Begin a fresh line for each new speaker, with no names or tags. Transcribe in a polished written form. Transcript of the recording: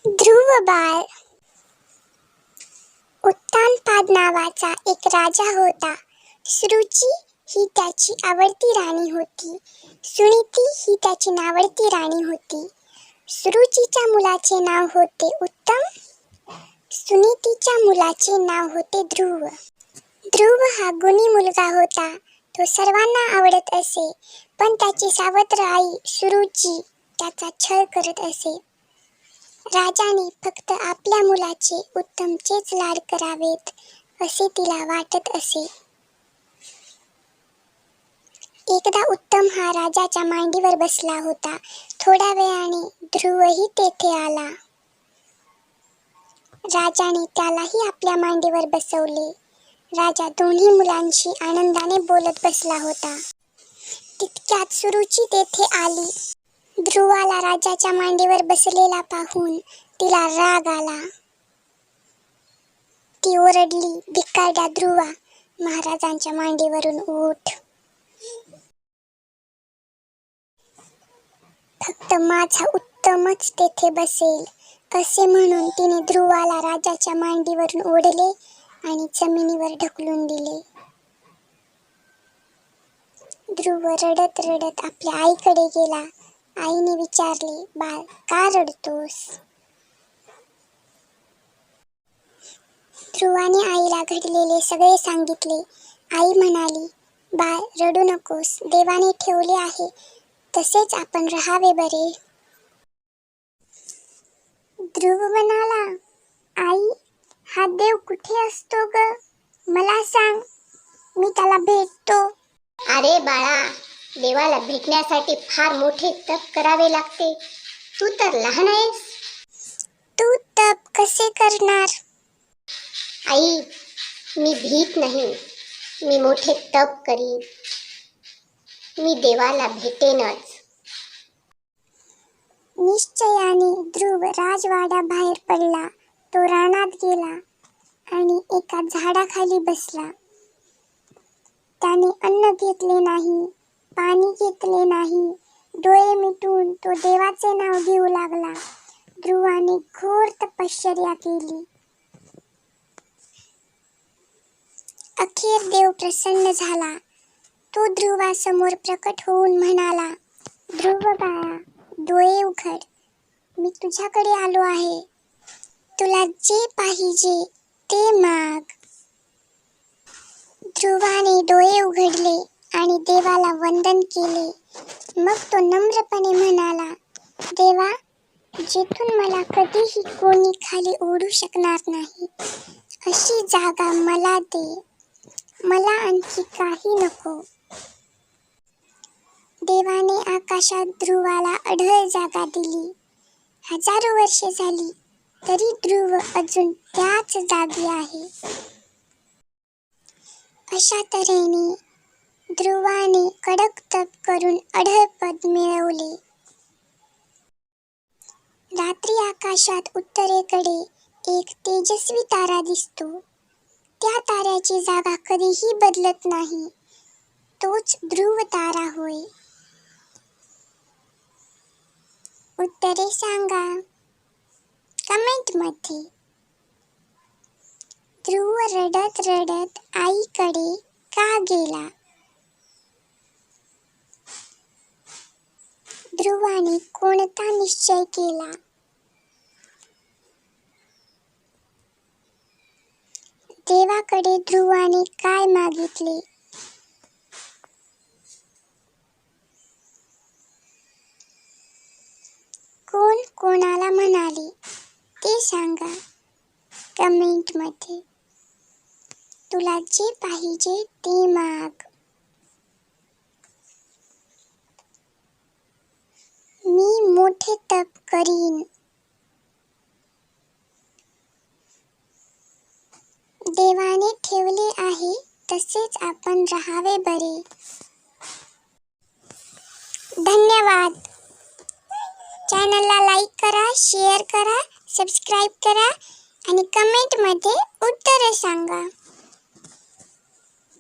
ध्रुव बाळ. उत्तानपाद नावाचा एक राजा होता. सुरुची ही त्याची आवडती राणी होती. सुनीती ही त्याची नावडती राणी होती. सुरुचीच्या मुलाचे नाव होते उत्तम. सुनीतीच्या मुलाचे नाव होते ध्रुव. ध्रुव हा गुणी मुलगा होता. तो सर्वांना आवडत असे, पण त्याची सावत्र आई सुरुची त्याचा छळ करत असे. राजाने फक्त आपल्या मुलाचे उत्तमचेच लाड करावेत असे तिला वाटत असे. एकदा उत्तम हा राजाच्या मांडीवर बसला होता. थोड्या वेळाने ध्रुवही तेथे आला. राजाने त्यालाही आपल्या मांडीवर बसवले. राजा दोन्ही मुलांशी आनंदाने बोलत बसला होता. तितक्यात सुरुची तेथे आली. ध्रुवाला राजाच्या मांडीवर बसलेला पाहून तिला राग आला. ती ओरडली, भिकारड्या ध्रुवा, महाराजांच्या मांडीवरून उठ. फक्त माझा उत्तमच तेथे बसेल असे म्हणून तिने ध्रुवाला राजाच्या मांडीवरून ओढले आणि जमिनीवर ढकलून दिले. ध्रुव रडत रडत आपल्या आईकडे गेला. आईने विचारले, बाळ, का रडतोस? ध्रुवाने आईला घडलेले सगळे सांगितले. आई म्हणाली, बाळ, रडू नकोस. देवाने ठेवले आहे तसेच आपण राहावे बरे. ध्रुव म्हणाला, आई, हा देव कुठे असतो ग? मला सांग, मी त्याला भेटतो.
अरे बाळा, देवाला भेटण्यासाठी फार मोठे तप करावे लागते. तू तर लहान आहेस.
तू तप कसे करणार?
आई, मी भीत नाही. मी मोठे तप करीन. मी देवाला भेटेनच.
निश्चयाने ध्रुव राजवाड्याबाहेर पडला. तो रानात गेला आणि एका झाडाखाली बसला. त्याने अन्न घेतले नाही, पाणी घेतले नाही. डोळे मिटून तो देवाचे नाव घेऊ लागला. ध्रुवाने घोर तपश्चर्या केली. अखेर देव प्रसन्न झाला. तो ध्रुवासमोर प्रकट होऊन म्हणाला, ध्रुव बाळा, डोळे उघड. मी तुझ्याकडे आलो आहे. तुला जे पाहिजे ते माग. ध्रुवाने डोळे उघडले आणि देवाला वंदन केले. मग तो नम्रपणे म्हणाला, देवा, जिथून मला कधीही कोणी खाली ओढू शकणार नाही अशी जागा मला दे. मला आणखी काही नको. देवाने आकाशात ध्रुवाला अढळ जागा दिली. हजारो वर्षे झाली तरी ध्रुव अजून त्याच जागी आहे. अशा तऱ्हेने ध्रुवाने कडक तप करून अढळ पद मिळवले. रात्री आकाशात उत्तरेकडे एक तेजस्वी तारा दिसतो. त्या ताऱ्याची जागा कधीही बदलत नाही. तोच ध्रुव तारा होय. उत्तरे सांगा कमेंट मध्ये. ध्रुव रडत रडत आईकडे का गेला? ध्रुवाने कोणता निश्चय केला? देवाकडे ध्रुवाने काय मागितले? कोण कोणाला म्हणाले ते सांगा कमेंट मध्ये. तुला जे पाहिजे ते माग. मी मोठे तप करीन. देवाने ठेवले आहे तसेच आपण राहावे बरे. धन्यवाद. चॅनलला लाईक करा, शेअर करा, सबस्क्राईब करा आणि कमेंट मध्ये उत्तरे सांगा.